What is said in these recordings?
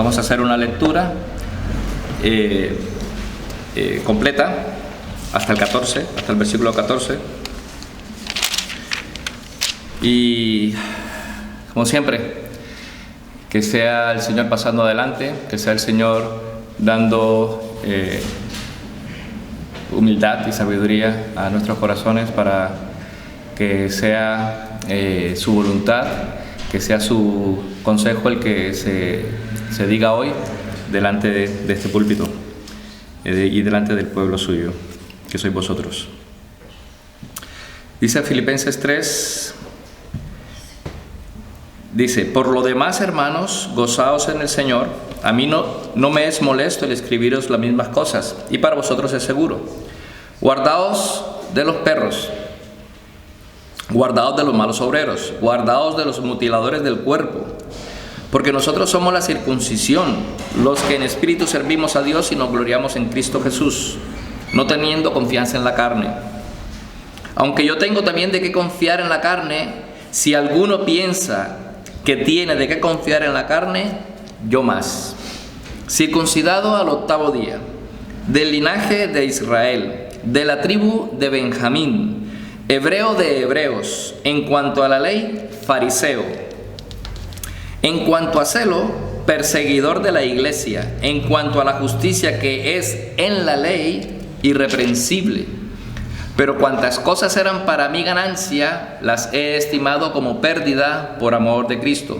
Vamos a hacer una lectura completa hasta el 14, hasta el versículo 14. Y como siempre, que sea el Señor pasando adelante, que sea el Señor dando humildad y sabiduría a nuestros corazones para que sea su voluntad, que sea su consejo el que se diga hoy delante de este púlpito y delante del pueblo suyo, que sois vosotros. Dice Filipenses 3, dice: por lo demás, hermanos, gozaos en el Señor. A mí no me es molesto el escribiros las mismas cosas, y para vosotros es seguro. Guardaos de los perros, guardaos de los malos obreros, guardaos de los mutiladores del cuerpo, porque nosotros somos la circuncisión, los que en espíritu servimos a Dios y nos gloriamos en Cristo Jesús, no teniendo confianza en la carne. Aunque yo tengo también de qué confiar en la carne, si alguno piensa que tiene de qué confiar en la carne, yo más. Circuncidado al 8º día, del linaje de Israel, de la tribu de Benjamín, hebreo de hebreos, en cuanto a la ley, fariseo, en cuanto a celo, perseguidor de la iglesia, en cuanto a la justicia que es en la ley, irreprensible. Pero cuantas cosas eran para mi ganancia, las he estimado como pérdida por amor de Cristo.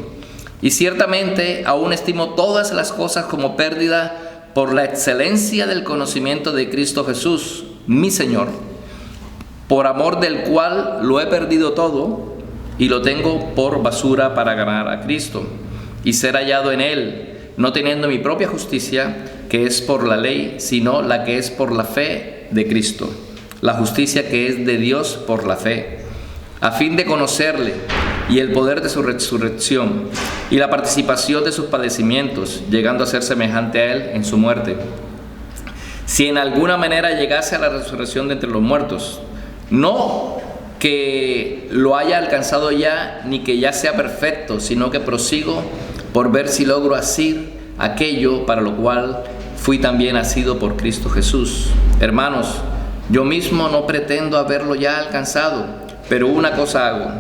Y ciertamente aún estimo todas las cosas como pérdida por la excelencia del conocimiento de Cristo Jesús, mi Señor, por amor del cual lo he perdido todo y lo tengo por basura para ganar a Cristo y ser hallado en Él, no teniendo mi propia justicia, que es por la ley, sino la que es por la fe de Cristo, la justicia que es de Dios por la fe, a fin de conocerle y el poder de su resurrección y la participación de sus padecimientos, llegando a ser semejante a Él en su muerte, si en alguna manera llegase a la resurrección de entre los muertos. No que lo haya alcanzado ya, ni que ya sea perfecto, sino que prosigo por ver si logro asir aquello para lo cual fui también asido por Cristo Jesús. Hermanos, yo mismo no pretendo haberlo ya alcanzado, pero una cosa hago,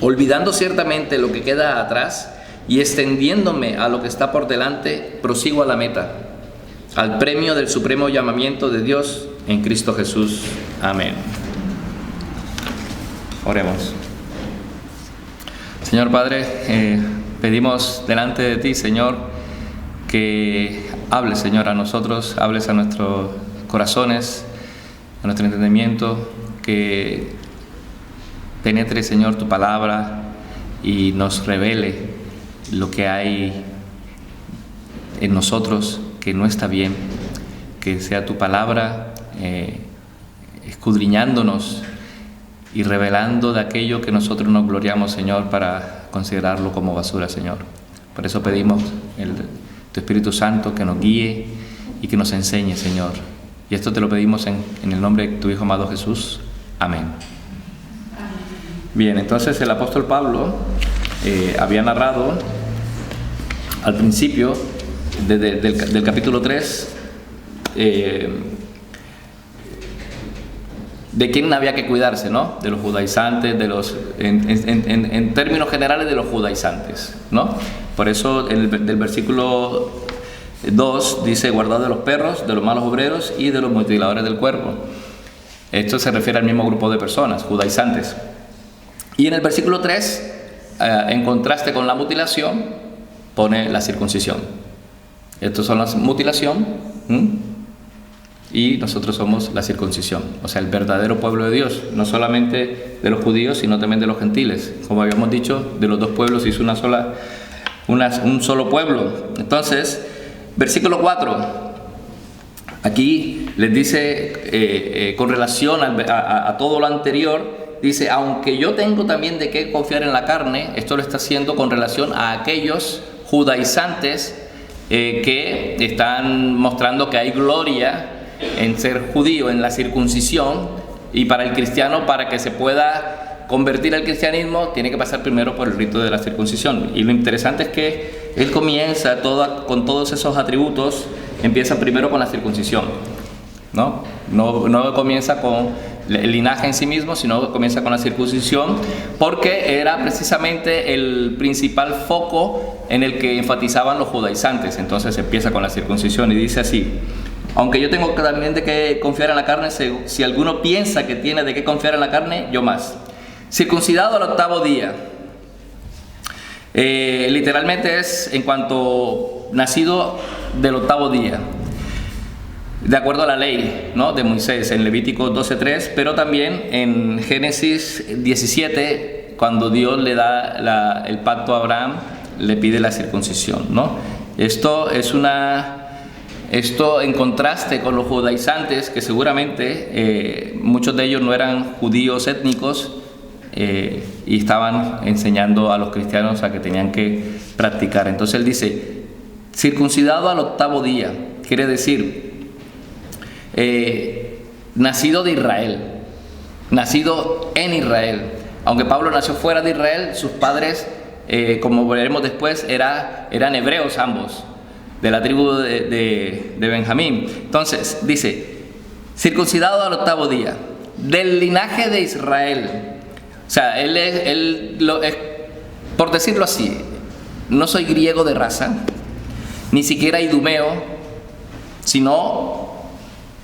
olvidando ciertamente lo que queda atrás y extendiéndome a lo que está por delante, prosigo a la meta, al premio del supremo llamamiento de Dios en Cristo Jesús. Amén. Oremos. Señor Padre, pedimos delante de ti, Señor, que hables, Señor, a nosotros, hables a nuestros corazones, a nuestro entendimiento, que penetre, Señor, tu palabra y nos revele lo que hay en nosotros que no está bien, que sea tu palabra escudriñándonos y revelando de aquello que nosotros nos gloriamos, Señor, para considerarlo como basura, Señor. Por eso pedimos tu Espíritu Santo que nos guíe y que nos enseñe, Señor. Y esto te lo pedimos en el nombre de tu Hijo amado Jesús. Amén. Bien, entonces el apóstol Pablo había narrado al principio del capítulo 3 de quién había que cuidarse, ¿no? De los judaizantes, en términos generales de los judaizantes, ¿no? Por eso del versículo 2 dice: guardad de los perros, de los malos obreros y de los mutiladores del cuerpo. Esto se refiere al mismo grupo de personas, judaizantes. Y en el versículo 3, en contraste con la mutilación, pone la circuncisión. Estos son la mutilación, y nosotros somos la circuncisión, o sea, el verdadero pueblo de Dios, no solamente de los judíos, sino también de los gentiles. Como habíamos dicho, de los dos pueblos hizo un solo pueblo. Entonces, versículo 4, aquí les dice, con relación a todo lo anterior, dice: aunque yo tengo también de qué confiar en la carne. Esto lo está haciendo con relación a aquellos judaizantes que están mostrando que hay gloria en ser judío, en la circuncisión, y para el cristiano, para que se pueda convertir al cristianismo, tiene que pasar primero por el rito de la circuncisión. Y lo interesante es que él comienza con todos esos atributos, empieza primero con la circuncisión, ¿no? No comienza con el linaje en sí mismo, sino comienza con la circuncisión, porque era precisamente el principal foco en el que enfatizaban los judaizantes. Entonces empieza con la circuncisión y dice así: aunque yo tengo también de qué confiar en la carne, si alguno piensa que tiene de qué confiar en la carne, yo más. Circuncidado al 8º día. Literalmente es en cuanto nacido del 8º día, de acuerdo a la ley, ¿no?, de Moisés en Levítico 12:3, pero también en Génesis 17, cuando Dios le da el pacto a Abraham, le pide la circuncisión, ¿no? Esto en contraste con los judaizantes, que seguramente muchos de ellos no eran judíos étnicos, y estaban enseñando a los cristianos a que tenían que practicar. Entonces él dice, circuncidado al 8º día, quiere decir nacido de Israel, nacido en Israel. Aunque Pablo nació fuera de Israel, sus padres, como veremos después, eran hebreos ambos, de la tribu de Benjamín. Entonces dice, circuncidado al 8º día, del linaje de Israel. O sea, por decirlo así, no soy griego de raza, ni siquiera idumeo, sino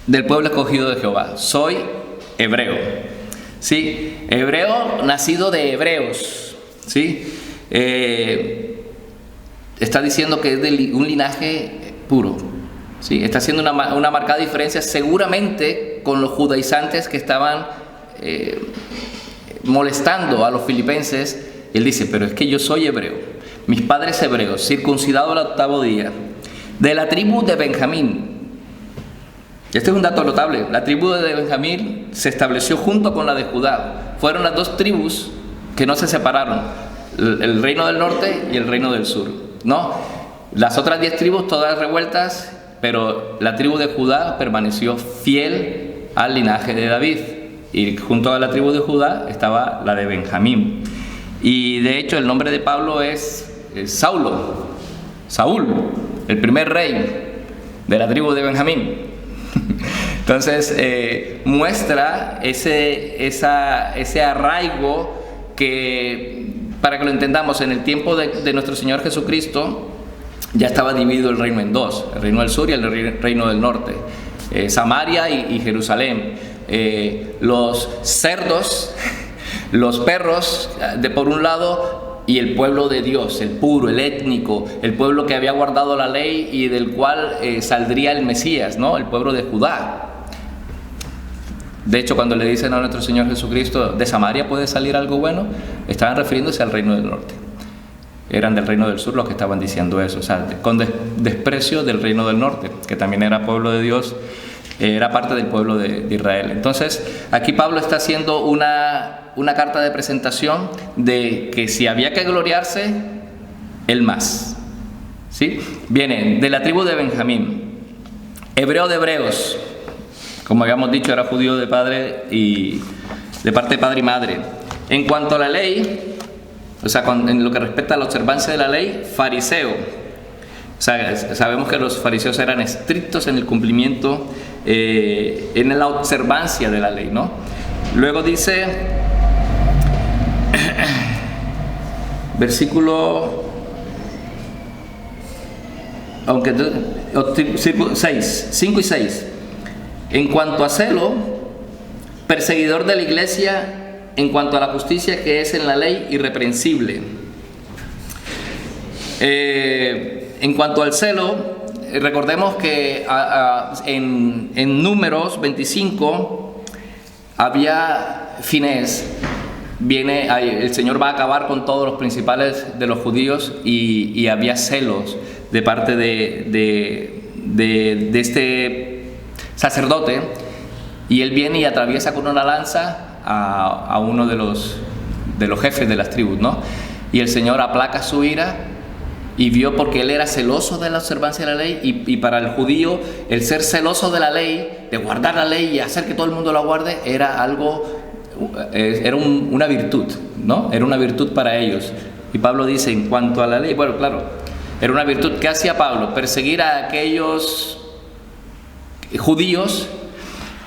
del pueblo escogido de Jehová. Soy hebreo, ¿sí? Hebreo nacido de hebreos, ¿sí? Está diciendo que es de un linaje puro, ¿sí? Está haciendo una marcada diferencia seguramente con los judaizantes que estaban molestando a los filipenses. Él dice, pero es que yo soy hebreo, mis padres hebreos, circuncidado al 8º día, de la tribu de Benjamín. Este es un dato notable. La tribu de Benjamín se estableció junto con la de Judá. Fueron las dos tribus que no se separaron, el reino del norte y el reino del sur, ¿no? Las otras 10 tribus todas revueltas, pero la tribu de Judá permaneció fiel al linaje de David, y junto a la tribu de Judá estaba la de Benjamín. Y de hecho el nombre de Pablo es Saúl, el primer rey de la tribu de Benjamín. Entonces muestra ese arraigo que, para que lo entendamos, en el tiempo de nuestro Señor Jesucristo ya estaba dividido el reino en dos, el reino del sur y el reino del norte, Samaria y Jerusalén. Los cerdos, los perros por un lado, y el pueblo de Dios, el puro, el étnico, el pueblo que había guardado la ley y del cual saldría el Mesías, ¿no? El pueblo de Judá. De hecho, cuando le dicen a nuestro Señor Jesucristo, ¿de Samaria puede salir algo bueno?, estaban refiriéndose al reino del norte. Eran del reino del sur los que estaban diciendo eso, o sea, con desprecio del reino del norte, que también era pueblo de Dios, era parte del pueblo de Israel. Entonces, aquí Pablo está haciendo una carta de presentación de que si había que gloriarse, él más, ¿sí? Viene de la tribu de Benjamín, hebreo de hebreos, como habíamos dicho, era judío de padre y de parte de padre y madre. En cuanto a la ley, o sea, en lo que respecta a la observancia de la ley, fariseo. O sea, sabemos que los fariseos eran estrictos en el cumplimiento, en la observancia de la ley, ¿no? Luego dice, versículo 5 y 6. En cuanto a celo, perseguidor de la iglesia, en cuanto a la justicia que es en la ley, irreprensible. En cuanto al celo, recordemos que en Números 25 había Finés. El Señor va a acabar con todos los principales de los judíos y había celos de parte de este sacerdote, y él viene y atraviesa con una lanza a uno de los jefes de las tribus, ¿no? Y el Señor aplaca su ira, y vio, porque él era celoso de la observancia de la ley, y para el judío el ser celoso de la ley, de guardar la ley y hacer que todo el mundo la guarde, era una virtud, ¿no? Era una virtud para ellos. Y Pablo dice, en cuanto a la ley, bueno, claro, Era una virtud que hacía Pablo, perseguir a aquellos judíos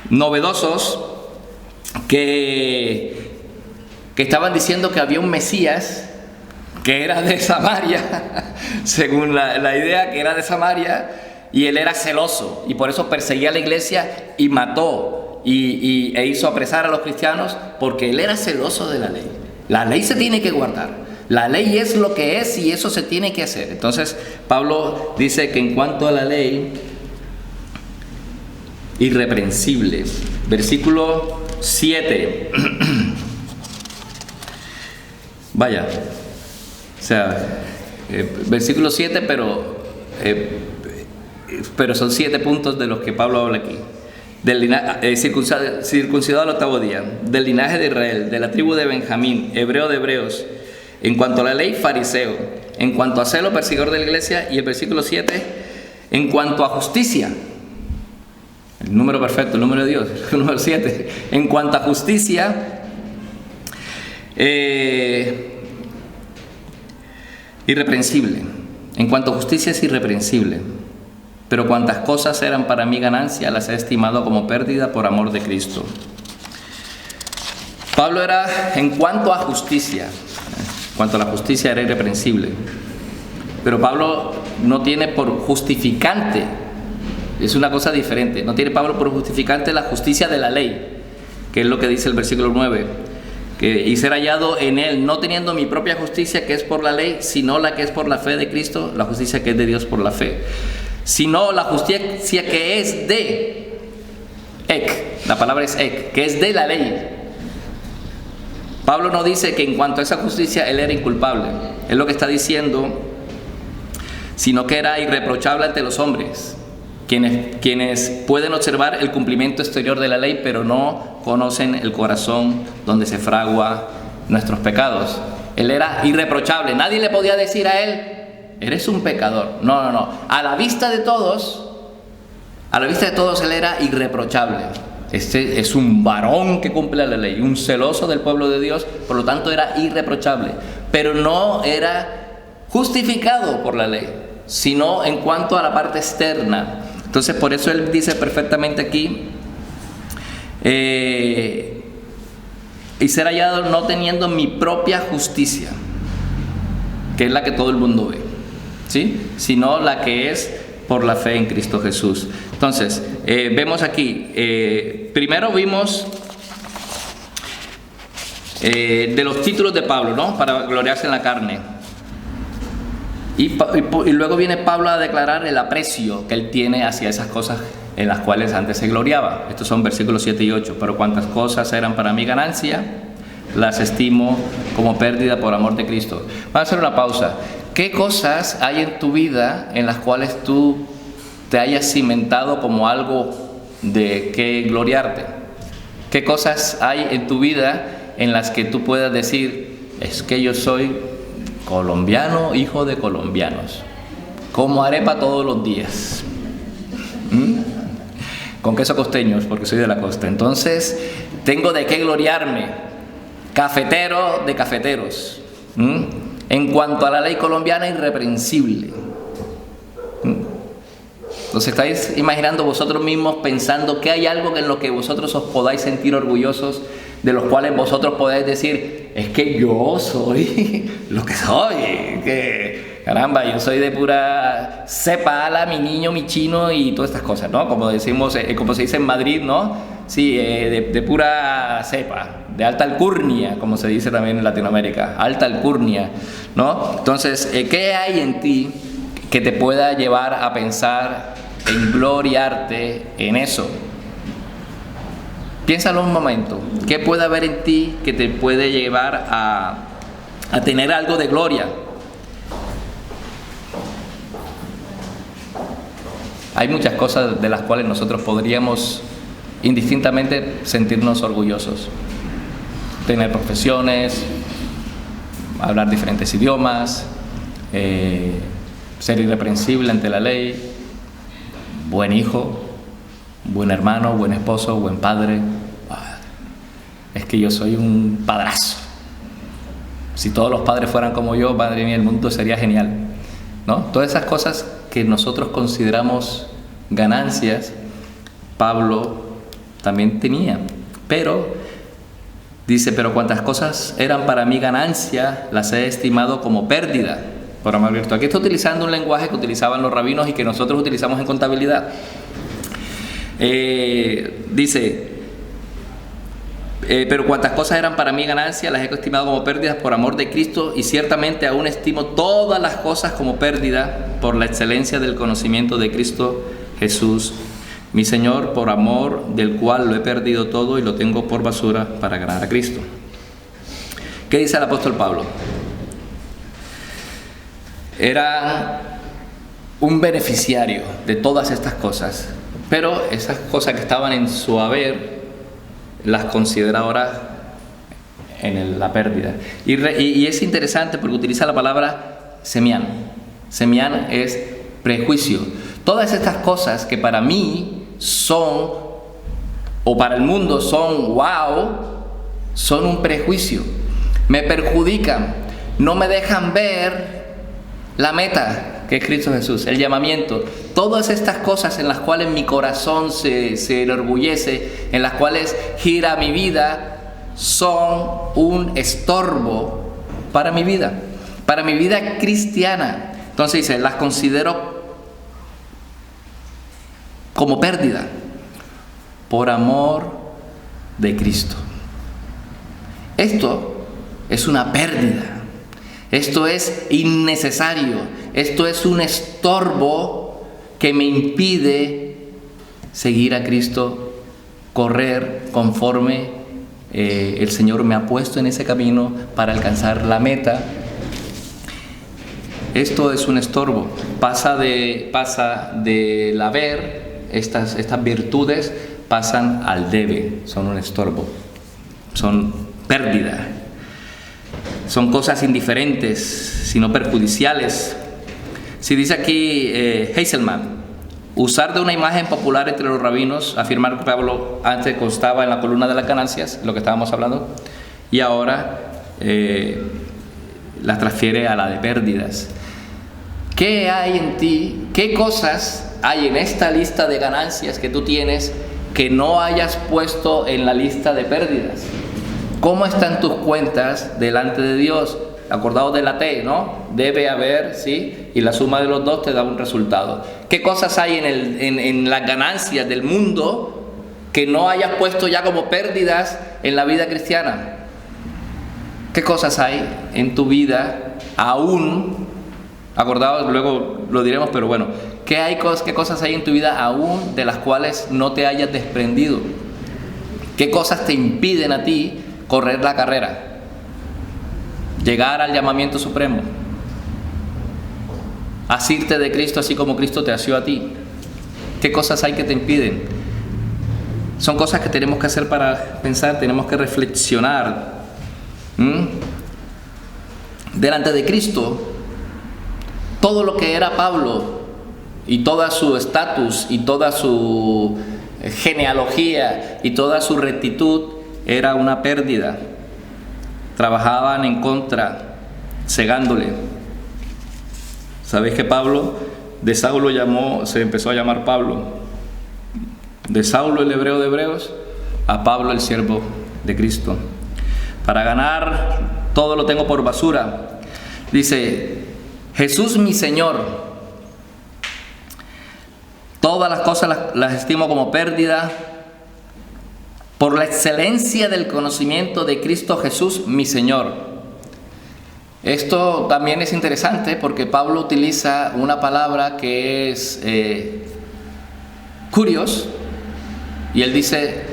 novedosos que estaban diciendo que había un Mesías que era de Samaria, según la idea que era de Samaria, y él era celoso, y por eso perseguía a la iglesia y mató e hizo apresar a los cristianos, porque él era celoso de la ley. La ley se tiene que guardar, la ley es lo que es y eso se tiene que hacer. Entonces Pablo dice que en cuanto a la ley, irreprensible. Versículo 7. Vaya, o sea, versículo 7, pero son 7 puntos de los que Pablo habla aquí. Circuncidado al 8º día, del linaje de Israel, de la tribu de Benjamín, hebreo de hebreos, en cuanto a la ley, fariseo, en cuanto a celo, perseguidor de la iglesia, y el versículo 7, en cuanto a justicia, el número perfecto, el número de Dios, el número 7, en cuanto a justicia, irreprensible. En cuanto a justicia es irreprensible. Pero cuantas cosas eran para mí ganancia, las he estimado como pérdida por amor de Cristo. Pablo era, en cuanto a la justicia era irreprensible. Pero Pablo no tiene por justificante, es una cosa diferente, no tiene Pablo por justificante la justicia de la ley, que es lo que dice el versículo 9. Y ser hallado en él, no teniendo mi propia justicia que es por la ley, sino la que es por la fe de Cristo, la justicia que es de Dios por la fe. Sino la justicia que es de ek, la palabra es ek, que es de la ley. Pablo no dice que en cuanto a esa justicia él era inculpable, es lo que está diciendo, sino que era irreprochable ante los hombres, quienes pueden observar el cumplimiento exterior de la ley, pero no conocen el corazón donde se fragua nuestros pecados. Él era irreprochable, nadie le podía decir a él: eres un pecador. No. A la vista de todos él era irreprochable. Este es un varón que cumple la ley, un celoso del pueblo de Dios, por lo tanto era irreprochable. Pero no era justificado por la ley, sino en cuanto a la parte externa. Entonces por eso él dice perfectamente aquí, y ser hallado no teniendo mi propia justicia, que es la que todo el mundo ve, ¿sí? Sino la que es por la fe en Cristo Jesús. Entonces, vemos aquí, primero vimos de los títulos de Pablo, ¿no? Para gloriarse en la carne. Y luego viene Pablo a declarar el aprecio que él tiene hacia esas cosas en las cuales antes se gloriaba. Estos son versículos 7 y 8. Pero cuantas cosas eran para mí ganancia, las estimo como pérdida por amor de Cristo. Vamos a hacer una pausa. ¿Qué cosas hay en tu vida en las cuales tú te hayas cimentado como algo de que gloriarte? ¿Qué cosas hay en tu vida en las que tú puedas decir: es que yo soy colombiano, hijo de colombianos, como arepa todos los días, con queso costeños porque soy de la costa, entonces tengo de qué gloriarme, cafetero de cafeteros, en cuanto a la ley colombiana, irreprensible? ¿Os estáis imaginando vosotros mismos pensando que hay algo en lo que vosotros os podáis sentir orgullosos, de los cuales vosotros podáis decir: es que yo soy lo que soy, que caramba, yo soy de pura cepa ala, mi niño, mi chino y todas estas cosas, ¿no? Como decimos, como se dice en Madrid, ¿no? Sí, de pura cepa, de alta alcurnia, como se dice también en Latinoamérica, alta alcurnia, ¿no? Entonces, ¿qué hay en ti que te pueda llevar a pensar en gloriarte en eso? Piénsalo un momento. ¿Qué puede haber en ti que te puede llevar a tener algo de gloria? Hay muchas cosas de las cuales nosotros podríamos indistintamente sentirnos orgullosos. Tener profesiones, hablar diferentes idiomas, ser irreprensible ante la ley, buen hijo, buen hermano, buen esposo, buen padre. Es que yo soy un padrazo. Si todos los padres fueran como yo, madre mía, el mundo sería genial. ¿no? Todas esas cosas que nosotros consideramos ganancias, Pablo también tenía. Pero dice, pero cuantas cosas eran para mí ganancia, las he estimado como pérdida por amor a Cristo. Aquí está utilizando un lenguaje que utilizaban los rabinos y que nosotros utilizamos en contabilidad. Dice, pero cuantas cosas eran para mí ganancia, las he estimado como pérdidas por amor de Cristo, y ciertamente aún estimo todas las cosas como pérdida por la excelencia del conocimiento de Cristo Jesús, mi Señor, por amor del cual lo he perdido todo y lo tengo por basura para ganar a Cristo. ¿Qué dice el apóstol Pablo? Era un beneficiario de todas estas cosas, pero esas cosas que estaban en su haber las considera ahora en la pérdida. Y es interesante porque utiliza la palabra semián. Semián es prejuicio. Todas estas cosas que para mí son, o para el mundo son wow, son un prejuicio. Me perjudican, no me dejan ver la meta, que es Cristo Jesús, el llamamiento. Todas estas cosas en las cuales mi corazón se enorgullece, en las cuales gira mi vida, son un estorbo para mi vida cristiana. Entonces dice, las considero como pérdida por amor de Cristo. Esto es una pérdida. Esto es innecesario. Esto es un estorbo que me impide seguir a Cristo, correr conforme el Señor me ha puesto en ese camino para alcanzar la meta. Esto es un estorbo. Pasa del haber, estas virtudes pasan al debe. Son un estorbo. Son pérdida. Son cosas indiferentes, sino perjudiciales. Si dice aquí Heiselman, usar de una imagen popular entre los rabinos, afirmar que Pablo antes constaba en la columna de las ganancias, lo que estábamos hablando, y ahora las transfiere a la de pérdidas. ¿Qué hay en ti? ¿Qué cosas hay en esta lista de ganancias que tú tienes que no hayas puesto en la lista de pérdidas? ¿Cómo están tus cuentas delante de Dios? Acordados de la T, ¿no? Debe haber, ¿sí? Y la suma de los dos te da un resultado. ¿Qué cosas hay en las ganancias del mundo que no hayas puesto ya como pérdidas en la vida cristiana? ¿Qué cosas hay en tu vida aún? Acordados, luego lo diremos, pero bueno. ¿Qué cosas hay en tu vida aún de las cuales no te hayas desprendido? ¿Qué cosas te impiden a ti correr la carrera? Llegar al llamamiento supremo, asirte de Cristo así como Cristo te asió a ti. ¿Qué cosas hay que te impiden? Son cosas que tenemos que hacer para pensar, tenemos que reflexionar. Delante de Cristo, todo lo que era Pablo y toda su estatus y toda su genealogía y toda su rectitud era una pérdida. Trabajaban en contra, cegándole. ¿Sabéis que Pablo, de Saulo se empezó a llamar Pablo? De Saulo, el hebreo de hebreos, a Pablo, el siervo de Cristo. Para ganar todo lo tengo por basura. Dice, Jesús mi Señor, todas las cosas las estimo como pérdida por la excelencia del conocimiento de Cristo Jesús, mi Señor. Esto también es interesante porque Pablo utiliza una palabra que es curios, y él dice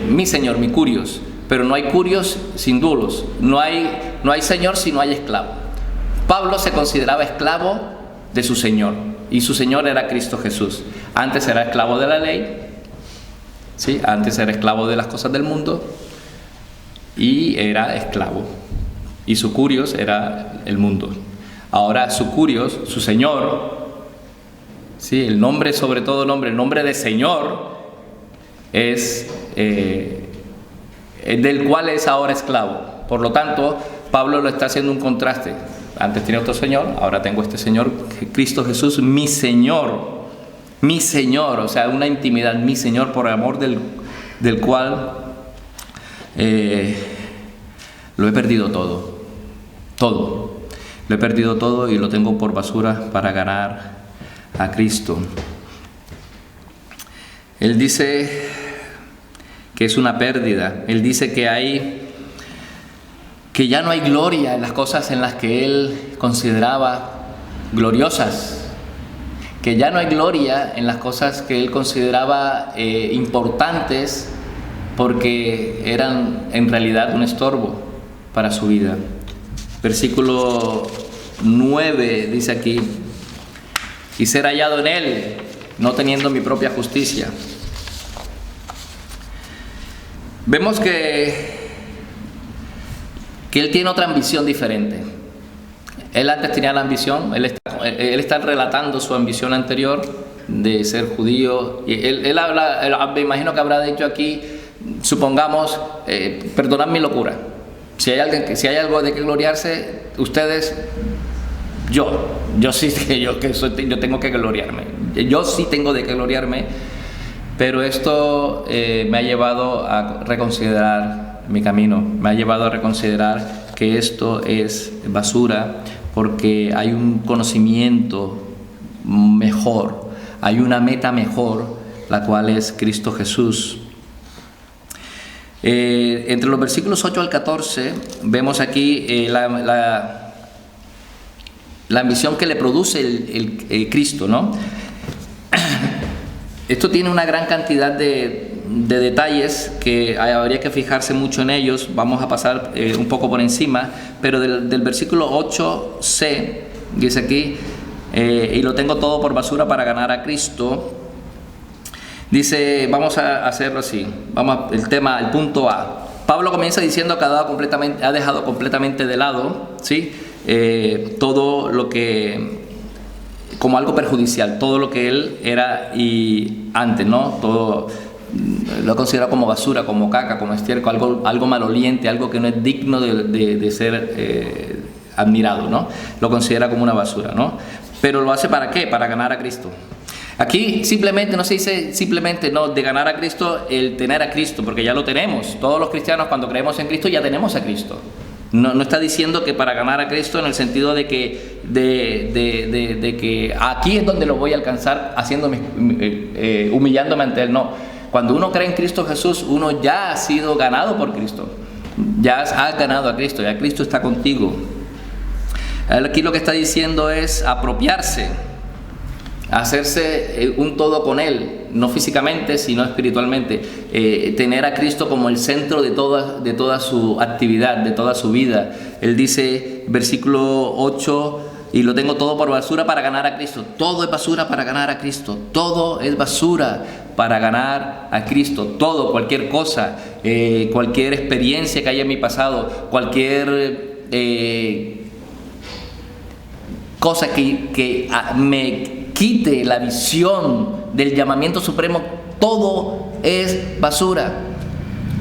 mi Señor, mi curios, pero no hay curios sin dulos, no hay Señor si no hay esclavo. Pablo se consideraba esclavo de su Señor, y su Señor era Cristo Jesús. Antes era esclavo de la ley, ¿sí? Antes era esclavo de las cosas del mundo y era esclavo, y su curios era el mundo. Ahora su curios, su Señor, ¿sí? El nombre sobre todo nombre, el nombre de Señor es del cual es ahora esclavo. Por lo tanto, Pablo lo está haciendo un contraste. Antes tenía otro Señor, ahora tengo este Señor, Cristo Jesús, mi Señor. Mi Señor, o sea, una intimidad, mi Señor, por amor del cual lo he perdido todo. Todo. Lo he perdido todo y lo tengo por basura para ganar a Cristo. Él dice que es una pérdida. Él dice que ya no hay gloria en las cosas en las que él consideraba gloriosas. Que ya no hay gloria en las cosas que él consideraba importantes, porque eran en realidad un estorbo para su vida. Versículo 9 dice aquí: y ser hallado en él, no teniendo mi propia justicia. Vemos que él tiene otra ambición diferente. Él antes tenía la ambición, él está relatando su ambición anterior de ser judío. Y él habla, me imagino que habrá dicho aquí, supongamos, perdonad mi locura. Si hay algo de que gloriarse, ustedes, yo tengo que gloriarme. Yo sí tengo de qué gloriarme, pero esto me ha llevado a reconsiderar mi camino, me ha llevado a reconsiderar que esto es basura, porque hay un conocimiento mejor, hay una meta mejor, la cual es Cristo Jesús. Entre los versículos 8 al 14 vemos aquí la ambición que le produce el Cristo, ¿no? Esto tiene una gran cantidad de detalles que habría que fijarse mucho en ellos. Vamos a pasar un poco por encima, pero del versículo 8c dice aquí: y lo tengo todo por basura para ganar a Cristo. Dice, vamos a hacerlo así, el punto A. Pablo comienza diciendo que ha dejado completamente de lado, ¿sí? Todo lo que, como algo perjudicial, todo lo que él era y antes, ¿no? Todo lo considera como basura, como caca, como estiércol, algo maloliente, algo que no es digno de ser admirado, ¿no? Lo considera como una basura, ¿no? Pero lo hace ¿para qué? Para ganar a Cristo. Aquí simplemente no se dice de ganar a Cristo el tener a Cristo, porque ya lo tenemos. Todos los cristianos, cuando creemos en Cristo, ya tenemos a Cristo. No está diciendo que para ganar a Cristo en el sentido de que aquí es donde lo voy a alcanzar, humillándome ante Él. No. Cuando uno cree en Cristo Jesús, uno ya ha sido ganado por Cristo. Ya has ganado a Cristo, ya Cristo está contigo. Aquí lo que está diciendo es apropiarse, hacerse un todo con Él, no físicamente, sino espiritualmente. Tener a Cristo como el centro de toda su actividad, de toda su vida. Él dice, versículo 8, y lo tengo todo por basura para ganar a Cristo. Todo es basura para ganar a Cristo. Todo es basura para ganar a Cristo. Todo, cualquier cosa, cualquier experiencia que haya en mi pasado, cualquier cosa que me quite la visión del llamamiento supremo, todo es basura.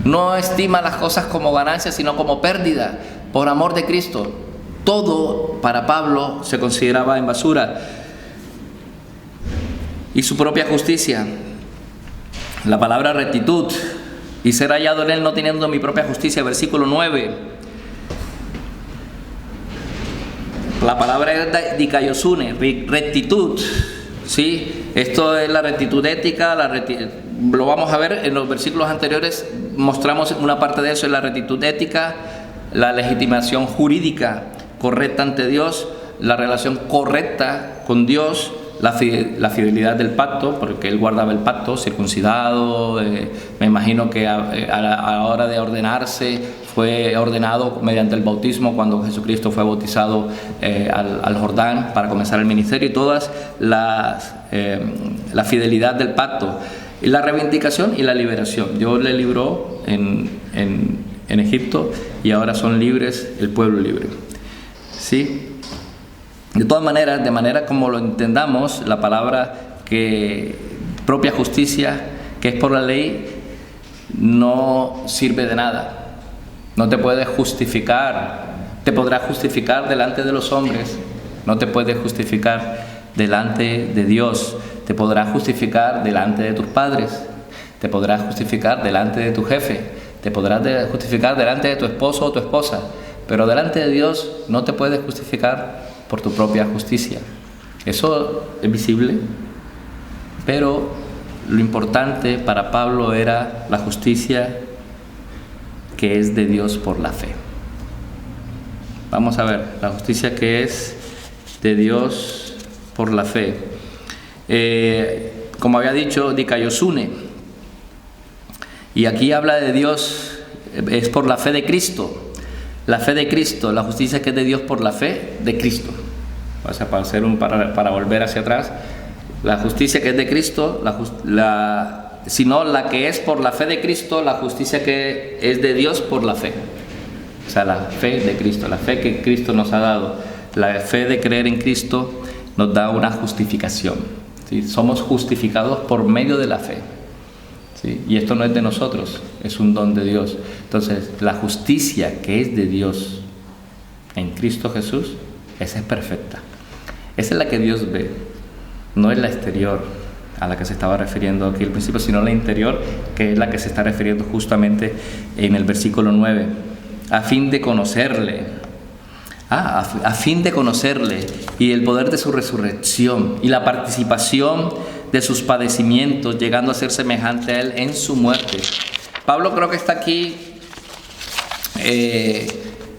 No estima las cosas como ganancia, sino como pérdida, por amor de Cristo. Todo para Pablo se consideraba en basura. Y su propia justicia, la palabra rectitud, y ser hallado en él no teniendo mi propia justicia, versículo 9. La palabra es dikaiosune, rectitud, ¿sí? Esto es la rectitud ética, lo vamos a ver en los versículos anteriores, mostramos una parte de eso, es la rectitud ética, la legitimación jurídica correcta ante Dios, la relación correcta con Dios, la fidelidad del pacto, porque él guardaba el pacto, circuncidado, me imagino que a la hora de ordenarse, fue ordenado mediante el bautismo cuando Jesucristo fue bautizado al Jordán para comenzar el ministerio, y todas la fidelidad del pacto, y la reivindicación y la liberación. Dios le libró en Egipto y ahora son libres, el pueblo libre, ¿sí? De todas maneras, de manera como lo entendamos, la palabra que propia justicia, que es por la ley, no sirve de nada. No te puedes justificar Te podrás justificar delante de los hombres, no te puedes justificar delante de Dios. Te podrás justificar delante de tus padres, te podrás justificar delante de tu jefe, te podrás justificar delante de tu esposo o tu esposa, pero delante de Dios no te puedes justificar por tu propia justicia. Eso es visible, pero lo importante para Pablo era la justicia que es de Dios por la fe. Vamos a ver, la justicia que es de Dios por la fe. Como había dicho, dikaiosune. Y aquí habla de Dios, es por la fe de Cristo. La fe de Cristo, la justicia que es de Dios por la fe de Cristo. O sea, para volver hacia atrás, la justicia que es de Cristo, sino la que es por la fe de Cristo, la justicia que es de Dios por la fe. O sea, la fe de Cristo, la fe que Cristo nos ha dado, la fe de creer en Cristo nos da una justificación, ¿sí? Somos justificados por medio de la fe, ¿sí? Y esto no es de nosotros, es un don de Dios. Entonces, la justicia que es de Dios en Cristo Jesús, esa es perfecta. Esa es la que Dios ve, no es la exterior a la que se estaba refiriendo aquí al principio, sino la interior, que es la que se está refiriendo justamente en el versículo 9. A fin de conocerle, a fin de conocerle y el poder de su resurrección y la participación de sus padecimientos, llegando a ser semejante a él en su muerte. Pablo creo que está aquí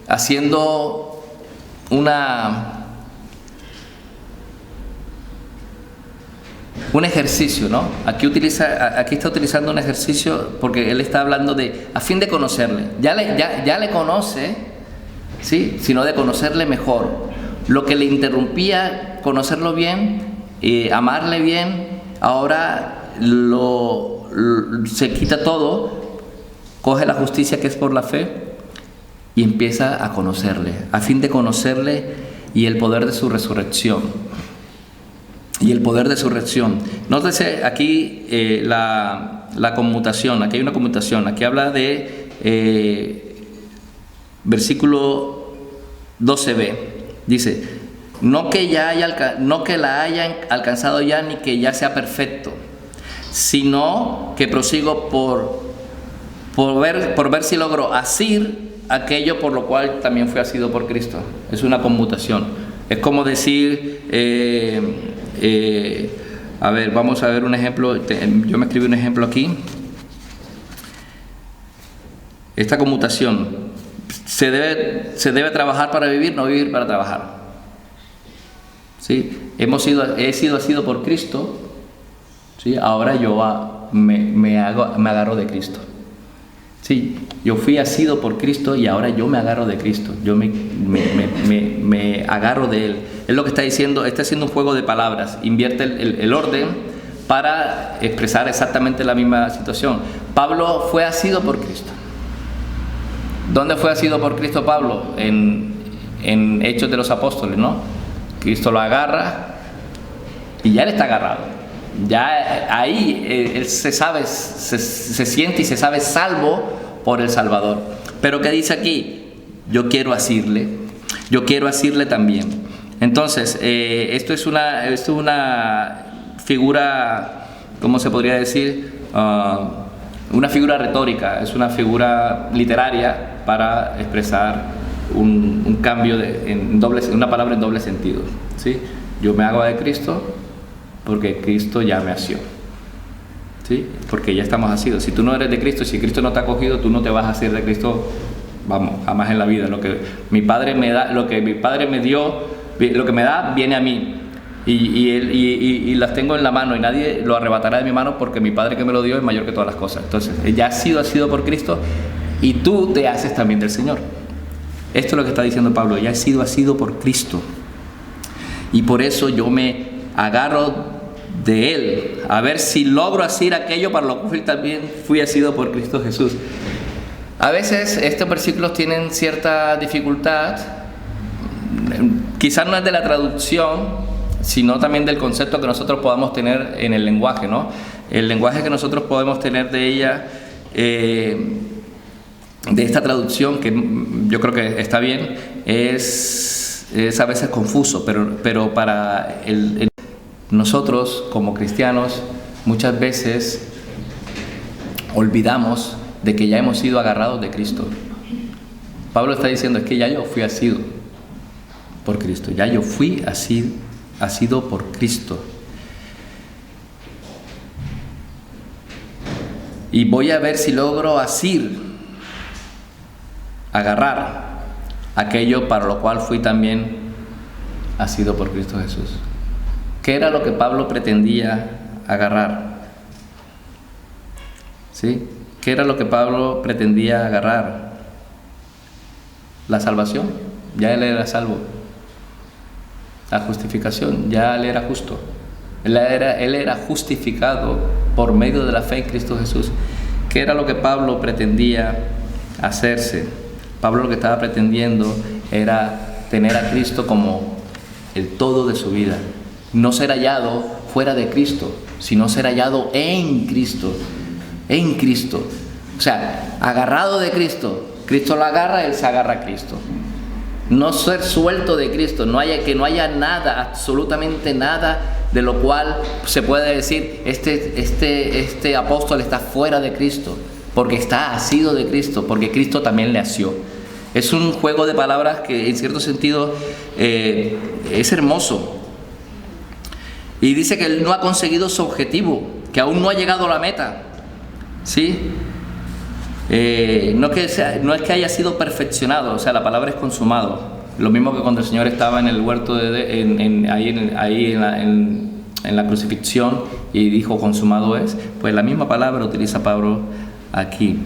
haciendo un ejercicio, ¿no? Aquí está utilizando un ejercicio porque él está hablando de a fin de conocerle. Ya le conoce, ¿sí? Sino de conocerle mejor. Lo que le interrumpía conocerlo bien, amarle bien, ahora se quita todo, coge la justicia que es por la fe y empieza a conocerle, a fin de conocerle y el poder de su resurrección. Y el poder de su resurrección. Nótese aquí la conmutación, aquí hay una conmutación, aquí habla de versículo 12b, dice, no que la hayan alcanzado ya ni que ya sea perfecto, sino que prosigo por ver si logro asir aquello por lo cual también fui asido por Cristo. Es una conmutación, es como decir... a ver, vamos a ver un ejemplo. Yo me escribí un ejemplo aquí. Esta conmutación se debe trabajar para vivir, no vivir para trabajar. ¿Sí? He sido asido por Cristo, ¿sí? Ahora yo me agarro de Cristo. Sí, yo fui asido por Cristo y ahora yo me agarro de Cristo. Yo me agarro de Él. Es lo que está diciendo, está haciendo un juego de palabras. Invierte el orden para expresar exactamente la misma situación. Pablo fue asido por Cristo. ¿Dónde fue asido por Cristo Pablo? En Hechos de los Apóstoles, ¿no? Cristo lo agarra y ya él está agarrado. Ya ahí él se siente y se sabe salvo por el Salvador. Pero ¿qué dice aquí? Yo quiero asirle también. Entonces, esto es una figura, ¿cómo se podría decir? Una figura retórica, es una figura literaria para expresar un cambio una palabra en doble sentido, ¿sí? Yo me hago de Cristo porque Cristo ya me asió, ¿sí? Porque ya estamos asidos. Si tú no eres de Cristo, si Cristo no te ha cogido, tú no te vas a hacer de Cristo, vamos, jamás en la vida. Lo que mi Padre me da, lo que mi Padre me dio, lo que me da, viene a mí. Y las tengo en la mano y nadie lo arrebatará de mi mano porque mi Padre que me lo dio es mayor que todas las cosas. Entonces, ya has sido asido por Cristo y tú te haces también del Señor. Esto es lo que está diciendo Pablo, ya he sido asido por Cristo. Y por eso yo me agarro de Él, a ver si logro asir aquello para lo cual también fui asido por Cristo Jesús. A veces estos versículos tienen cierta dificultad, quizás no es de la traducción, sino también del concepto que nosotros podamos tener en el lenguaje, ¿no? El lenguaje que nosotros podemos tener de ella, de esta traducción, que yo creo que está bien, es a veces confuso, pero para nosotros como cristianos muchas veces olvidamos de que ya hemos sido agarrados de Cristo. Pablo está diciendo, es que ya yo fui asido por Cristo, ya yo fui asido por Cristo. Y voy a ver si logro agarrar aquello para lo cual fui también asido por Cristo Jesús. ¿Qué era lo que Pablo pretendía agarrar? ¿Sí? ¿Qué era lo que Pablo pretendía agarrar? La salvación. Ya él era salvo. La justificación. Ya él era justo. Él era justificado por medio de la fe en Cristo Jesús. ¿Qué era lo que Pablo pretendía hacerse? Pablo lo que estaba pretendiendo era tener a Cristo como el todo de su vida. No ser hallado fuera de Cristo, sino ser hallado en Cristo. En Cristo. O sea, agarrado de Cristo. Cristo lo agarra, él se agarra a Cristo. No ser suelto de Cristo, que no haya nada, absolutamente nada de lo cual se puede decir este apóstol está fuera de Cristo, porque está asido de Cristo, porque Cristo también le asió. Es un juego de palabras que en cierto sentido es hermoso. Y dice que él no ha conseguido su objetivo, que aún no ha llegado a la meta. ¿Sí? No es que haya sido perfeccionado, o sea, la palabra es consumado. Lo mismo que cuando el Señor estaba en el huerto en la crucifixión y dijo consumado es, pues la misma palabra utiliza Pablo aquí.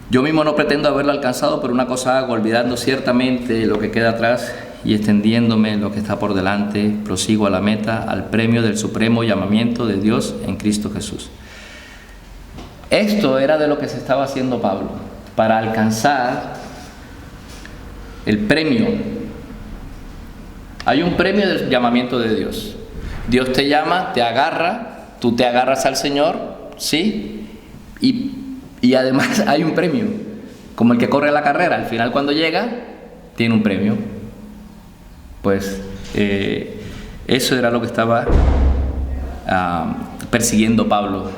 Yo mismo no pretendo haberlo alcanzado, pero una cosa hago, olvidando ciertamente lo que queda atrás y extendiéndome lo que está por delante, prosigo a la meta, al premio del supremo llamamiento de Dios en Cristo Jesús. Esto era de lo que se estaba haciendo Pablo, para alcanzar el premio. Hay un premio del llamamiento de Dios. Dios te llama, te agarra, tú te agarras al Señor, ¿sí? Y además hay un premio, como el que corre la carrera, al final cuando llega, tiene un premio. Pues eso era lo que estaba persiguiendo Pablo.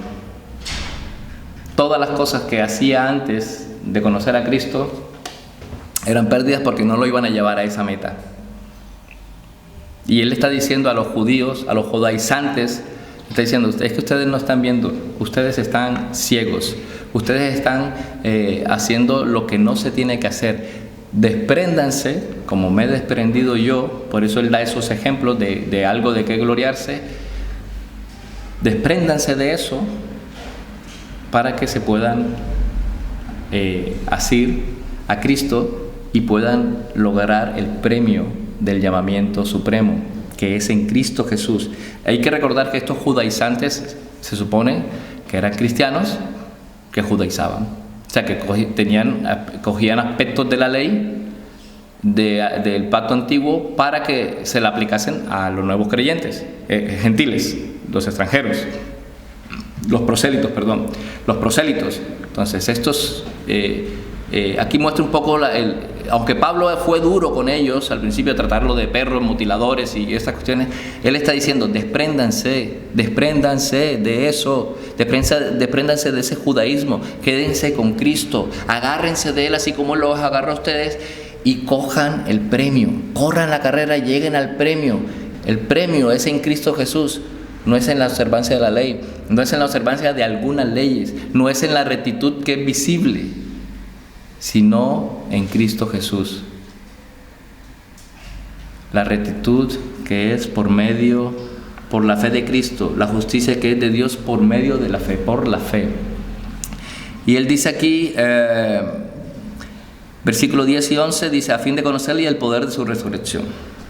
Todas las cosas que hacía antes de conocer a Cristo eran pérdidas porque no lo iban a llevar a esa meta. Y él está diciendo a los judíos, a los judaizantes, está diciendo, es que ustedes no están viendo, ustedes están ciegos, ustedes están haciendo lo que no se tiene que hacer. Despréndanse, como me he desprendido yo, por eso él da esos ejemplos de algo de qué gloriarse. Despréndanse de eso para que se puedan asir a Cristo y puedan lograr el premio del llamamiento supremo, que es en Cristo Jesús. Hay que recordar que estos judaizantes se supone que eran cristianos que judaizaban, o sea que cogían aspectos de la ley del pacto antiguo para que se la aplicasen a los nuevos creyentes, gentiles, los extranjeros, los prosélitos. Entonces estos aquí muestra un poco aunque Pablo fue duro con ellos al principio, tratarlo de perros, mutiladores y estas cuestiones, él está diciendo, despréndanse de eso, despréndanse de ese judaísmo, quédense con Cristo, agárrense de él así como él los agarró a ustedes y cojan el premio, corran la carrera y lleguen al premio. El premio es en Cristo Jesús. No es en la observancia de la ley, no es en la observancia de algunas leyes, no es en la rectitud que es visible, sino en Cristo Jesús. La rectitud que es por la fe de Cristo, la justicia que es de Dios por medio de la fe, por la fe. Y él dice aquí, versículos 10 y 11, dice, a fin de conocerle el poder de su resurrección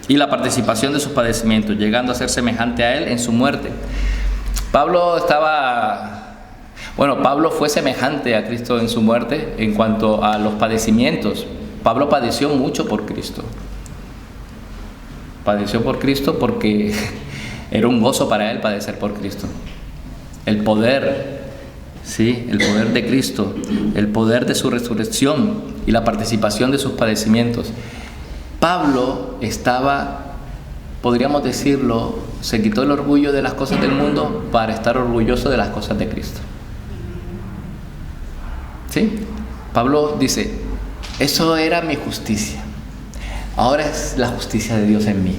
y la participación de sus padecimientos, llegando a ser semejante a él en su muerte. Pablo fue semejante a Cristo en su muerte en cuanto a los padecimientos. Pablo padeció mucho por Cristo. Padeció por Cristo porque era un gozo para él padecer por Cristo. El poder, ¿sí? El poder de Cristo, el poder de su resurrección y la participación de sus padecimientos. Pablo estaba, podríamos decirlo, se quitó el orgullo de las cosas del mundo para estar orgulloso de las cosas de Cristo. ¿Sí? Pablo dice, eso era mi justicia, ahora es la justicia de Dios en mí.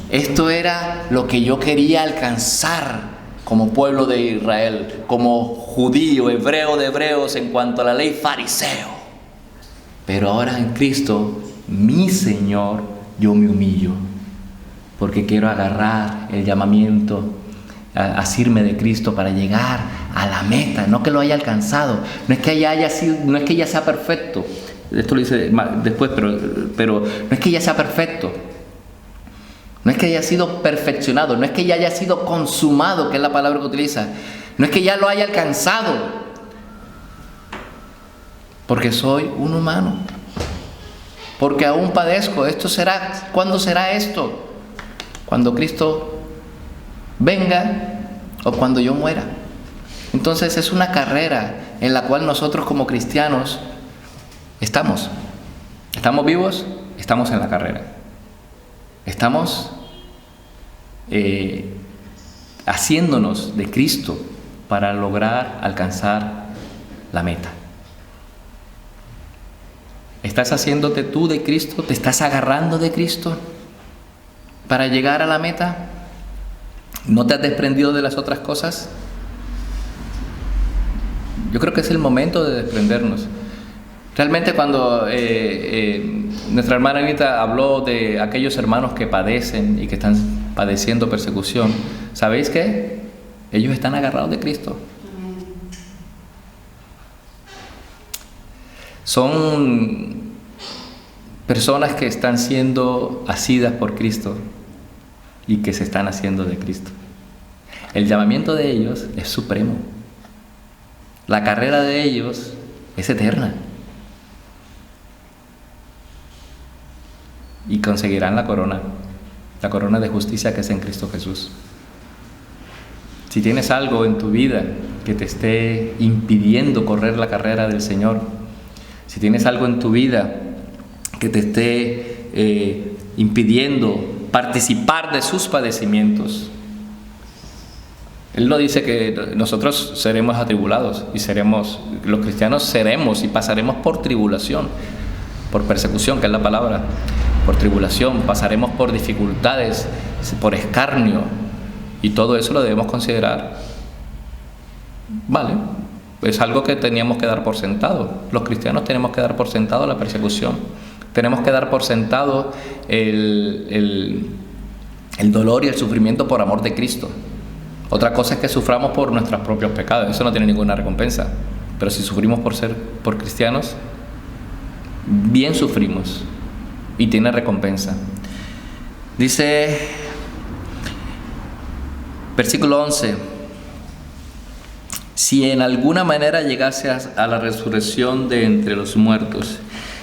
Esto era lo que yo quería alcanzar como pueblo de Israel, como judío, hebreo de hebreos, en cuanto a la ley, fariseo. Pero ahora en Cristo, mi Señor, yo me humillo, porque quiero agarrar el llamamiento, asirme de Cristo para llegar a la meta, no que lo haya alcanzado, no es que ya sea perfecto, esto lo dice después, pero no es que ya sea perfecto, no es que haya sido perfeccionado, no es que ya haya sido consumado, que es la palabra que utiliza, no es que ya lo haya alcanzado, porque soy un humano, porque aún padezco. ¿Cuándo será esto? Cuando Cristo venga o cuando yo muera. Entonces es una carrera en la cual nosotros como cristianos estamos vivos, estamos en la carrera, estamos haciéndonos de Cristo para lograr alcanzar la meta. ¿Estás haciéndote tú de Cristo? ¿Te estás agarrando de Cristo para llegar a la meta? ¿No te has desprendido de las otras cosas? Yo creo que es el momento de desprendernos. Realmente cuando nuestra hermana Anita habló de aquellos hermanos que padecen y que están padeciendo persecución, ¿sabéis qué? Ellos están agarrados de Cristo. Son personas que están siendo asidas por Cristo y que se están haciendo de Cristo. El llamamiento de ellos es supremo. La carrera de ellos es eterna. Y conseguirán la corona de justicia que es en Cristo Jesús. Si tienes algo en tu vida que te esté impidiendo correr la carrera del Señor, si tienes algo en tu vida que te esté impidiendo participar de sus padecimientos, Él no dice que nosotros seremos atribulados los cristianos seremos y pasaremos por tribulación, por persecución, que es la palabra, por tribulación, pasaremos por dificultades, por escarnio, y todo eso lo debemos considerar. Vale, es algo que teníamos que dar por sentado. Los cristianos tenemos que dar por sentado la persecución, tenemos que dar por sentado el dolor y el sufrimiento por amor de Cristo. Otra cosa es que suframos por nuestros propios pecados, eso no tiene ninguna recompensa. Pero si sufrimos por cristianos, bien sufrimos y tiene recompensa. Dice, versículo 11: si en alguna manera llegase a la resurrección de entre los muertos,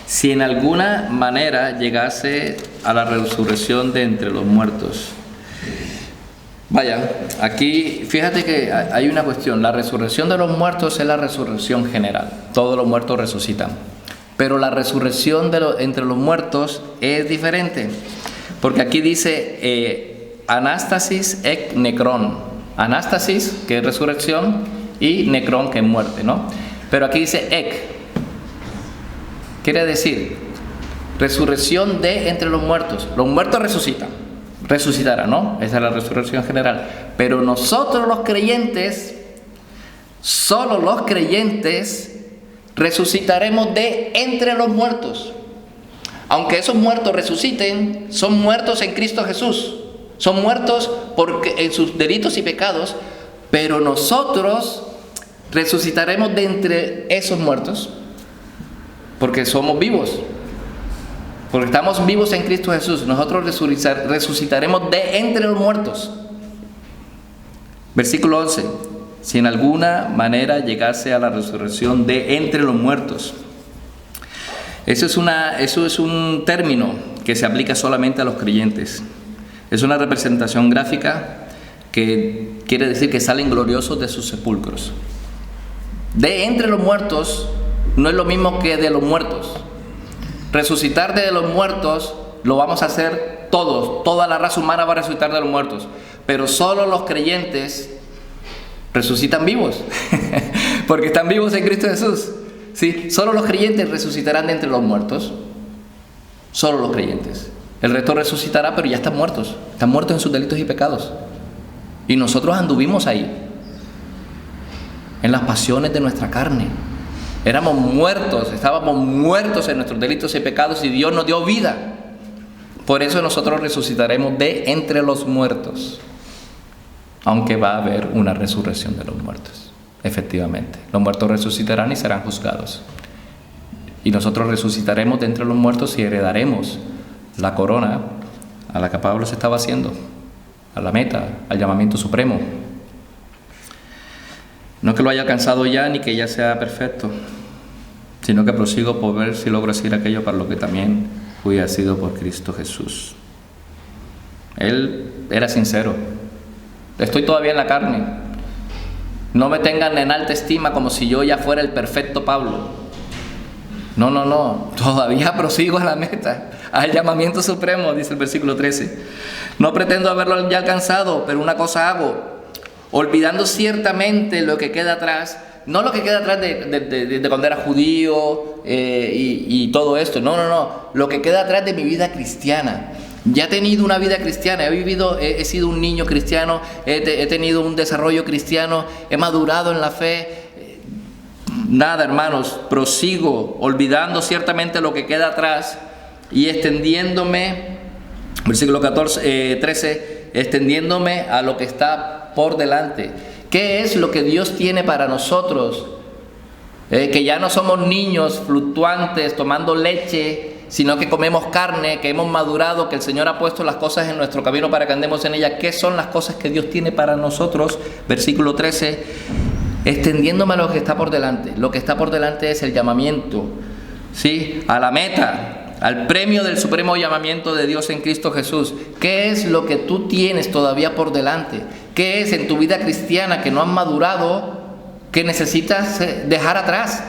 si en alguna manera llegase a la resurrección de entre los muertos. Vaya, aquí fíjate que hay una cuestión. La resurrección de los muertos es la resurrección general. Todos los muertos resucitan. Pero la resurrección entre los muertos es diferente. Porque aquí dice anástasis ek necrón. Anástasis, que es resurrección, y necrón, que es muerte, ¿no? Pero aquí dice ek. Quiere decir resurrección de entre los muertos. Los muertos resucitarán, ¿no? Esa es la resurrección general. Pero nosotros los creyentes, solo los creyentes, resucitaremos de entre los muertos. Aunque esos muertos resuciten, son muertos en Cristo Jesús. Son muertos en sus delitos y pecados, pero nosotros resucitaremos de entre esos muertos, porque somos vivos. Porque estamos vivos en Cristo Jesús. Nosotros resucitaremos de entre los muertos. Versículo 11. Si en alguna manera llegase a la resurrección de entre los muertos. Eso es un término que se aplica solamente a los creyentes. Es una representación gráfica que quiere decir que salen gloriosos de sus sepulcros. De entre los muertos no es lo mismo que de los muertos. Resucitar de los muertos lo vamos a hacer todos, toda la raza humana va a resucitar de los muertos, pero solo los creyentes resucitan vivos, porque están vivos en Cristo Jesús. ¿Sí? Solo los creyentes resucitarán de entre los muertos, solo los creyentes. El resto resucitará, pero ya están muertos en sus delitos y pecados. Y nosotros anduvimos ahí, en las pasiones de nuestra carne. Éramos muertos, estábamos muertos en nuestros delitos y pecados y Dios nos dio vida. Por eso nosotros resucitaremos de entre los muertos. Aunque va a haber una resurrección de los muertos. Efectivamente, los muertos resucitarán y serán juzgados. Y nosotros resucitaremos de entre los muertos y heredaremos la corona a la que Pablo se estaba haciendo, a la meta, al llamamiento supremo. No que lo haya alcanzado ya ni que ya sea perfecto, sino que prosigo por ver si logro decir aquello para lo que también fui asido por Cristo Jesús. Él era sincero. Estoy todavía en la carne. No me tengan en alta estima como si yo ya fuera el perfecto Pablo. No. Todavía prosigo a la meta, al llamamiento supremo, dice el versículo 13. No pretendo haberlo ya alcanzado, pero una cosa hago, olvidando ciertamente lo que queda atrás. No lo que queda atrás de cuando era judío y todo esto. No. Lo que queda atrás de mi vida cristiana. Ya he tenido una vida cristiana, he sido un niño cristiano, he tenido un desarrollo cristiano, he madurado en la fe. Nada, hermanos, prosigo, olvidando ciertamente lo que queda atrás y extendiéndome, versículo 13, extendiéndome a lo que está por delante. ¿Qué es lo que Dios tiene para nosotros? Que ya no somos niños fluctuantes tomando leche, sino que comemos carne, que hemos madurado, que el Señor ha puesto las cosas en nuestro camino para que andemos en ellas. ¿Qué son las cosas que Dios tiene para nosotros? Versículo 13, extendiéndome a lo que está por delante. Lo que está por delante es el llamamiento, ¿sí? A la meta, al premio del supremo llamamiento de Dios en Cristo Jesús. ¿Qué es lo que tú tienes todavía por delante? ¿Qué es en tu vida cristiana que no has madurado, que necesitas dejar atrás?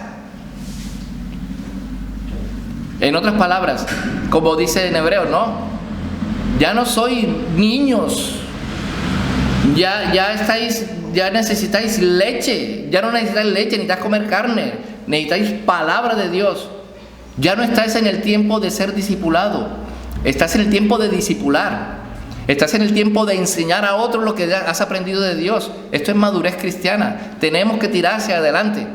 En otras palabras, como dice en Hebreos, ¿no? Ya no soy niños, ya necesitáis leche, ya no necesitáis leche, necesitáis comer carne, necesitáis palabra de Dios. Ya no estáis en el tiempo de ser discipulado, estás en el tiempo de discipular, estás en el tiempo de enseñar a otros lo que has aprendido de Dios. Esto es madurez cristiana, tenemos que tirar hacia adelante.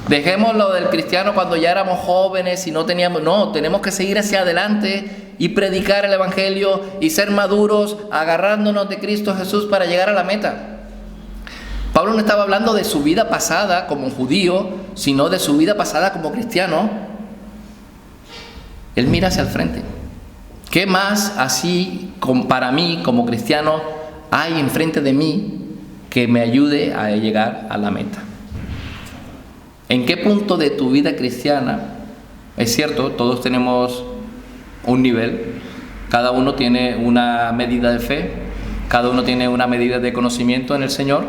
Dejemos lo del cristiano cuando ya éramos jóvenes y no teníamos... No, tenemos que seguir hacia adelante y predicar el evangelio y ser maduros, agarrándonos de Cristo Jesús para llegar a la meta. Pablo no estaba hablando de su vida pasada como judío, sino de su vida pasada como cristiano. Él mira hacia el frente. ¿Qué más así para mí como cristiano hay enfrente de mí que me ayude a llegar a la meta? ¿En qué punto de tu vida cristiana? Es cierto, todos tenemos un nivel, cada uno tiene una medida de fe, cada uno tiene una medida de conocimiento en el Señor,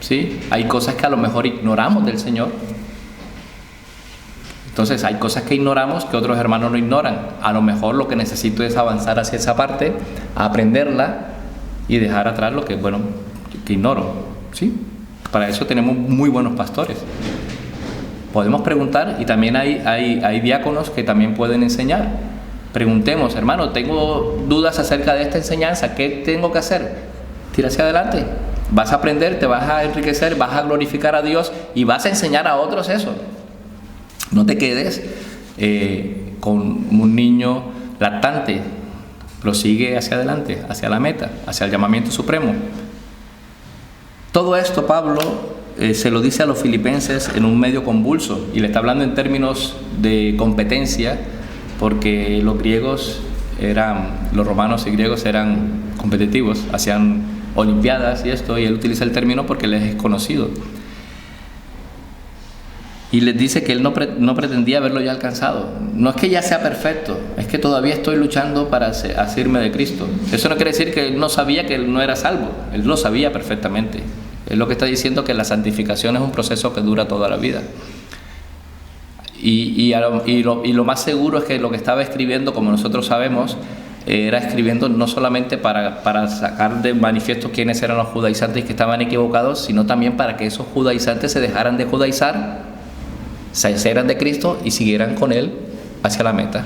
¿sí? Hay cosas que a lo mejor ignoramos del Señor. Entonces hay cosas que ignoramos que otros hermanos no ignoran. A lo mejor lo que necesito es avanzar hacia esa parte, aprenderla y dejar atrás lo que, bueno, que ignoro, ¿sí? Para eso tenemos muy buenos pastores. Podemos preguntar y también hay diáconos que también pueden enseñar. Preguntemos, hermano, tengo dudas acerca de esta enseñanza, ¿qué tengo que hacer? Tira hacia adelante, vas a aprender, te vas a enriquecer, vas a glorificar a Dios y vas a enseñar a otros eso. No te quedes con un niño lactante, prosigue hacia adelante, hacia la meta, hacia el llamamiento supremo. Todo esto Pablo se lo dice a los filipenses en un medio convulso y le está hablando en términos de competencia, porque los romanos y griegos eran competitivos, hacían olimpiadas y esto, y él utiliza el término porque les es conocido. Y les dice que él no pretendía haberlo ya alcanzado. No es que ya sea perfecto, es que todavía estoy luchando para asirme de Cristo. Eso no quiere decir que él no sabía que él no era salvo, él lo sabía perfectamente. Es lo que está diciendo, que la santificación es un proceso que dura toda la vida. Y lo más seguro es que lo que estaba escribiendo, como nosotros sabemos, era escribiendo no solamente para sacar de manifiesto quiénes eran los judaizantes que estaban equivocados, sino también para que esos judaizantes se dejaran de judaizar, se hicieran de Cristo y siguieran con Él hacia la meta.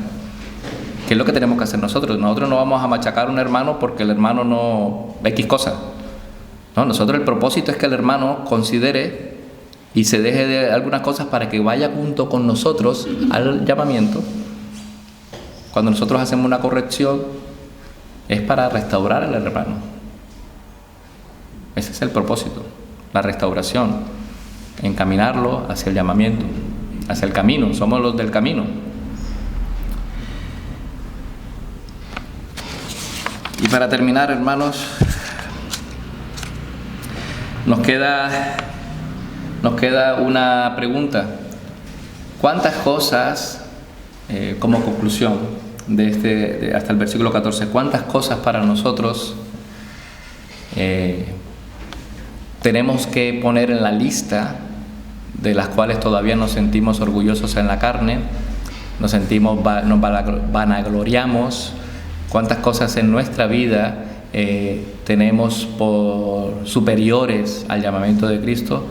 ¿Qué es lo que tenemos que hacer nosotros? Nosotros no vamos a machacar a un hermano porque el hermano no... X cosa. No, nosotros el propósito es que el hermano considere y se deje de algunas cosas para que vaya junto con nosotros al llamamiento. Cuando nosotros hacemos una corrección, es para restaurar al hermano. Ese es el propósito, la restauración, encaminarlo hacia el llamamiento, hacia el camino. Somos los del camino. Y para terminar, hermanos, nos queda una pregunta. ¿Cuántas cosas, como conclusión hasta el versículo 14, cuántas cosas para nosotros tenemos que poner en la lista de las cuales todavía nos sentimos orgullosos en la carne, nos vanagloriamos? ¿Cuántas cosas en nuestra vida tenemos por superiores al llamamiento de Cristo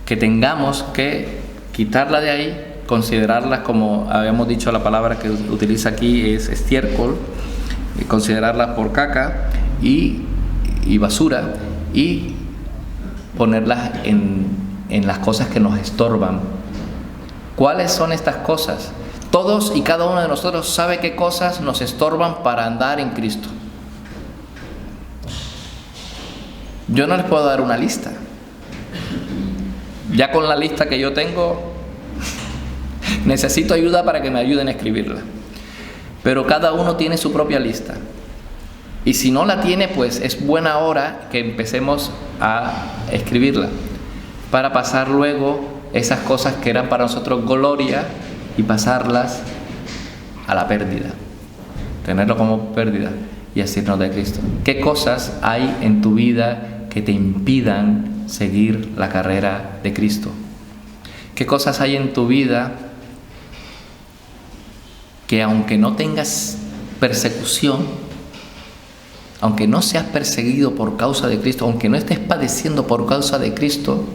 que tengamos que quitarla de ahí, considerarlas, como habíamos dicho, la palabra que utiliza aquí es estiércol, considerarlas por caca y basura, y ponerlas en las cosas que nos estorban? ¿Cuáles son estas cosas? Todos y cada uno de nosotros sabe qué cosas nos estorban para andar en Cristo. Yo no les puedo dar una lista. Ya con la lista que yo tengo, necesito ayuda para que me ayuden a escribirla. Pero cada uno tiene su propia lista. Y si no la tiene, pues es buena hora que empecemos a escribirla, para pasar luego esas cosas que eran para nosotros gloria y pasarlas a la pérdida. Tenerlo como pérdida y asirnos de Cristo. ¿Qué cosas hay en tu vida que te impidan seguir la carrera de Cristo? ¿Qué cosas hay en tu vida que, aunque no tengas persecución, aunque no seas perseguido por causa de Cristo, aunque no estés padeciendo por causa de Cristo,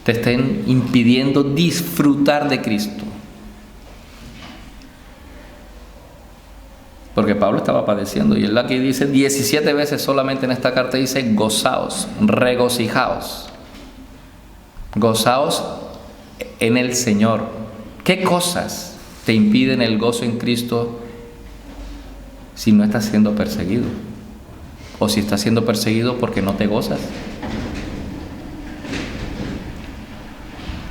te estén impidiendo disfrutar de Cristo? Porque Pablo estaba padeciendo, y él aquí dice 17 veces solamente en esta carta, dice gozaos, regocijaos, gozaos en el Señor. ¿Qué cosas te impiden el gozo en Cristo si no estás siendo perseguido? O si estás siendo perseguido porque no te gozas.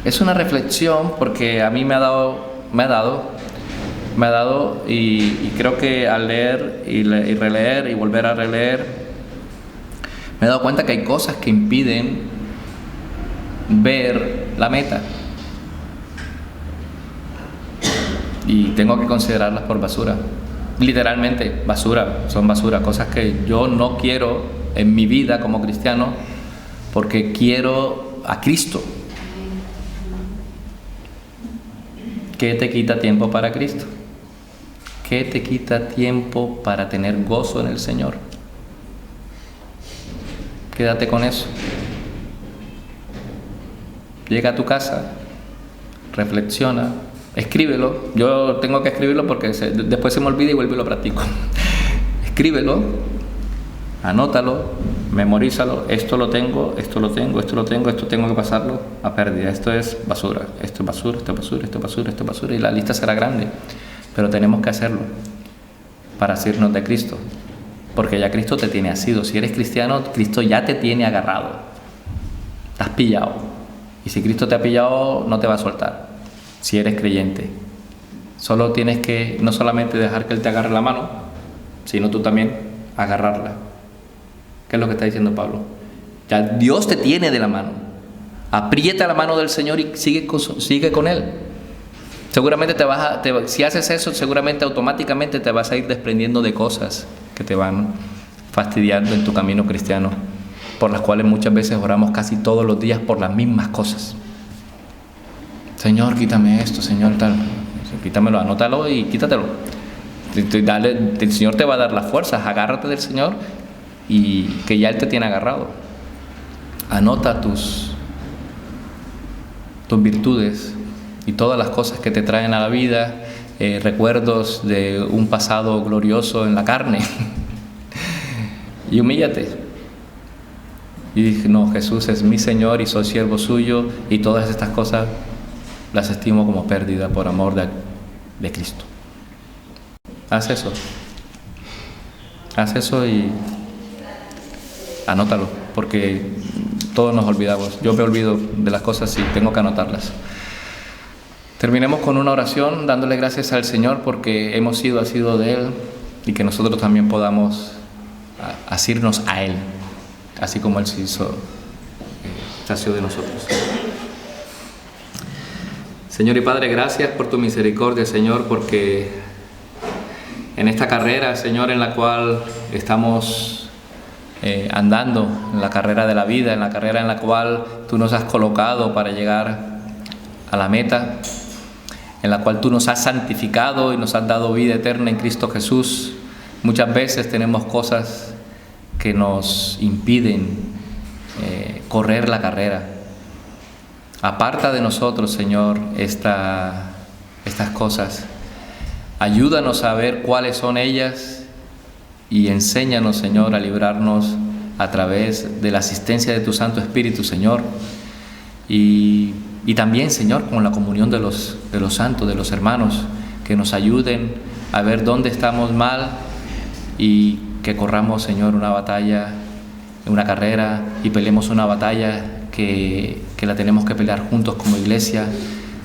Es una reflexión, porque a mí me ha dado y creo que al leer y releer y volver a releer, me he dado cuenta que hay cosas que impiden ver la meta, y tengo que considerarlas por basura. Literalmente basura, son basura, cosas que yo no quiero en mi vida como cristiano, porque quiero a Cristo. ¿Qué te quita tiempo para Cristo? ¿Qué te quita tiempo para tener gozo en el Señor? Quédate con eso. Llega a tu casa, reflexiona, escríbelo. Yo tengo que escribirlo porque después se me olvida y vuelvo y lo practico. Escríbelo, anótalo, memorízalo. Esto lo tengo, esto tengo que pasarlo a pérdida. Esto es basura, esto es basura, esto es basura, esto es basura, esto es basura. Y la lista será grande, pero tenemos que hacerlo para asirnos de Cristo, porque ya Cristo te tiene asido. Si eres cristiano, Cristo ya te tiene agarrado, te has pillado. Y si Cristo te ha pillado, no te va a soltar. Si eres creyente, solo tienes que no solamente dejar que Él te agarre la mano, sino tú también agarrarla. ¿Qué es lo que está diciendo Pablo? Ya Dios te tiene de la mano. Aprieta la mano del Señor y sigue con Él. Seguramente si haces eso, seguramente automáticamente te vas a ir desprendiendo de cosas que te van fastidiando en tu camino cristiano, por las cuales muchas veces oramos casi todos los días por las mismas cosas. Señor, quítame esto, Señor, tal. Quítamelo, anótalo y quítatelo. El Señor te va a dar las fuerzas, agárrate del Señor y que ya Él te tiene agarrado. Anota tus virtudes y todas las cosas que te traen a la vida, recuerdos de un pasado glorioso en la carne. Y humíllate. Y dije, no, Jesús es mi Señor y soy siervo suyo, y todas estas cosas las estimo como pérdida por amor de Cristo. Haz eso y anótalo, porque todos nos olvidamos. Yo me olvido de las cosas y tengo que anotarlas. Terminemos con una oración dándole gracias al Señor porque hemos sido asidos de Él, y que nosotros también podamos asirnos a Él, así como Él se asió de nosotros. Señor y Padre, gracias por tu misericordia, Señor, porque en esta carrera, Señor, en la cual estamos andando, en la carrera de la vida, en la carrera en la cual tú nos has colocado para llegar a la meta, en la cual tú nos has santificado y nos has dado vida eterna en Cristo Jesús, muchas veces tenemos cosas que nos impiden correr la carrera. Aparta de nosotros, Señor, estas cosas. Ayúdanos a ver cuáles son ellas y enséñanos, Señor, a librarnos a través de la asistencia de tu Santo Espíritu, Señor. Y también, Señor, con la comunión de los santos, de los hermanos, que nos ayuden a ver dónde estamos mal y que corramos, Señor, una batalla, una carrera, y peleemos una batalla que la tenemos que pelear juntos como iglesia,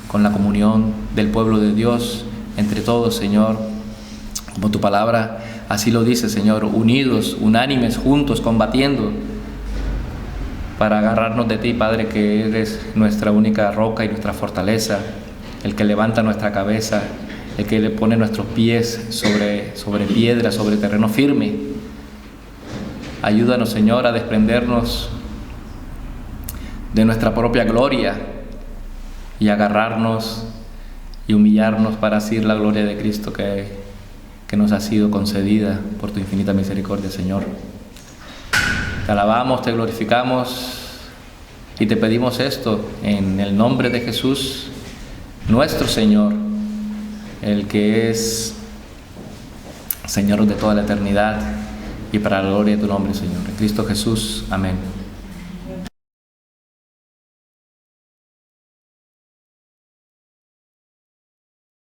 con la comunión del pueblo de Dios, entre todos, Señor, como tu palabra así lo dice, Señor, unidos, unánimes, juntos, combatiendo, para agarrarnos de ti, Padre, que eres nuestra única roca y nuestra fortaleza, el que levanta nuestra cabeza, el que le pone nuestros pies sobre piedra, sobre terreno firme. Ayúdanos, Señor, a desprendernos de nuestra propia gloria y agarrarnos y humillarnos para asir la gloria de Cristo que nos ha sido concedida por tu infinita misericordia, Señor. Te alabamos, te glorificamos y te pedimos esto en el nombre de Jesús, nuestro Señor, el que es Señor de toda la eternidad, y para la gloria de tu nombre, Señor. En Cristo Jesús. Amén.